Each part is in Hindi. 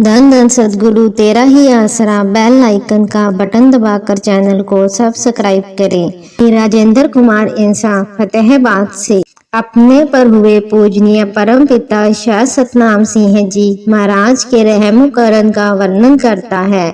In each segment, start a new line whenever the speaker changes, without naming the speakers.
धन धन सद्गुरु तेरा ही आसरा। बेल आइकन का बटन दबाकर चैनल को सब्सक्राइब करें। राजेंद्र कुमार इंसान फतेहाबाद से अपने पर हुए पूजनीय परम पिता शाह सतनाम सिंह जी महाराज के रहम करम का वर्णन करता है।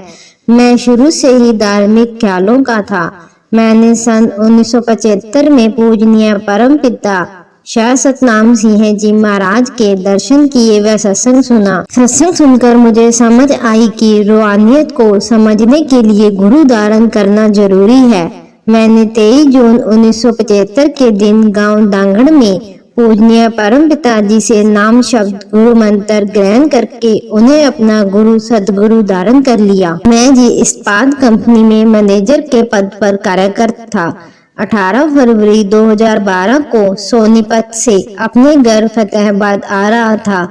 मैं शुरू से ही धार्मिक ख्यालों का था। मैंने सन 1975 में पूजनीय परम पिता शाह सतनाम सिंह जी महाराज के दर्शन किए व सत्संग सुना। सत्संग सुनकर मुझे समझ आई कि रूहानियत को समझने के लिए गुरु धारण करना जरूरी है। मैंने 23 जून 1975 के दिन गांव दांगड़ में पूजनीय परम पिताजी से नाम शब्द गुरु मंत्र ग्रहण करके उन्हें अपना गुरु सदगुरु धारण कर लिया। मैं जी इस्पात कंपनी में मैनेजर के पद पर कार्यरत था। 18 फरवरी 2012 को सोनीपत से अपने घर फतेहाबाद आ रहा था।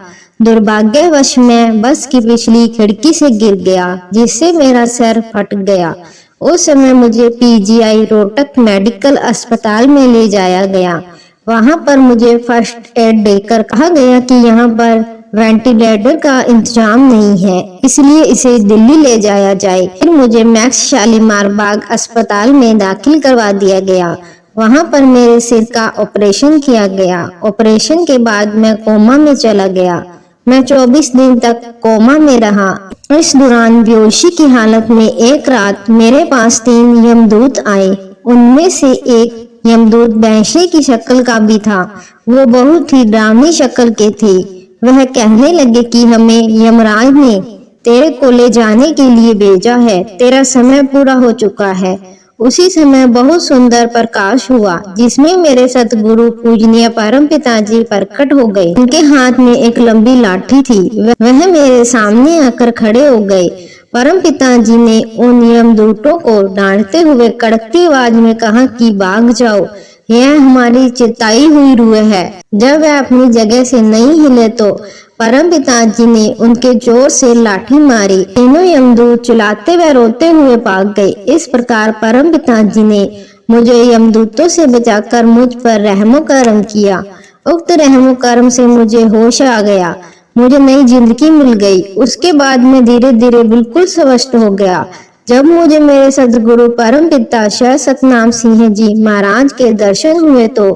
दुर्भाग्यवश मैं बस की पिछली खिड़की से गिर गया, जिससे मेरा सिर फट गया। उस समय मुझे पीजीआई रोहतक मेडिकल अस्पताल में ले जाया गया। वहां पर मुझे फर्स्ट एड देकर कहा गया कि यहाँ पर वेंटिलेटर का इंतजाम नहीं है, इसलिए इसे दिल्ली ले जाया जाए। फिर मुझे मैक्स शालीमार बाग अस्पताल में दाखिल करवा दिया गया। वहां पर मेरे सिर का ऑपरेशन किया गया। ऑपरेशन के बाद मैं कोमा में चला गया। मैं 24 दिन तक कोमा में रहा। इस दौरान बेहोशी की हालत में एक रात मेरे पास 3 यमदूत आए। उनमें से एक यमदूत भैंसे की शक्ल का भी था। वो बहुत ही डरावनी शक्ल के थे। वह कहने लगे कि हमें यमराज ने तेरे को ले जाने के लिए भेजा है, तेरा समय पूरा हो चुका है। उसी समय बहुत सुंदर प्रकाश हुआ, जिसमें मेरे सतगुरु पूजनीय परम पिताजी प्रकट हो गए। उनके हाथ में एक लंबी लाठी थी। वह मेरे सामने आकर खड़े हो गए। परम पिताजी ने उन यमदूतों को डांटते हुए कड़कती आवाज में कहा कि भाग जाओ, यह हमारी चिताई हुई रूह है। जब वह अपनी जगह से नहीं हिले तो परम पिताजी ने उनके जोर से लाठी मारी। तीनों यमदूत चिल्लाते व रोते हुए भाग गए। इस प्रकार परम पिताजी ने मुझे यमदूतों से बचाकर मुझ पर रहमो करम किया। उक्त रहमो करम से मुझे होश आ गया, मुझे नई जिंदगी मिल गई। उसके बाद मैं धीरे धीरे बिल्कुल स्वस्थ हो गया। जब मुझे मेरे सदगुरु परम पिता शाह सतनाम सिंह जी महाराज के दर्शन हुए तो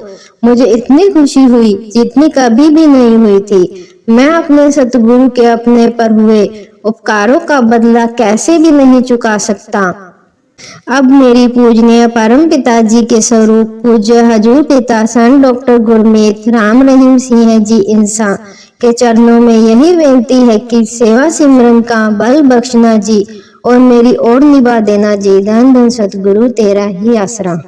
मुझे इतनी खुशी हुई जितनी कभी भी नहीं हुई थी। मैं अपने सतगुरु के अपने पर हुए उपकारों का बदला कैसे भी नहीं चुका सकता। अब मेरी पूजनीय परम पिताजी के स्वरूप पूज्य हजूर पिता सन डॉक्टर गुरमीत राम रहीम सिंह जी इंसान के चरणों में यही बेनती है कि सेवा सिमरन का बल बख्शना जी और मेरी ओर निभा देना जी। धन धन सतगुरु तेरा ही आसरा।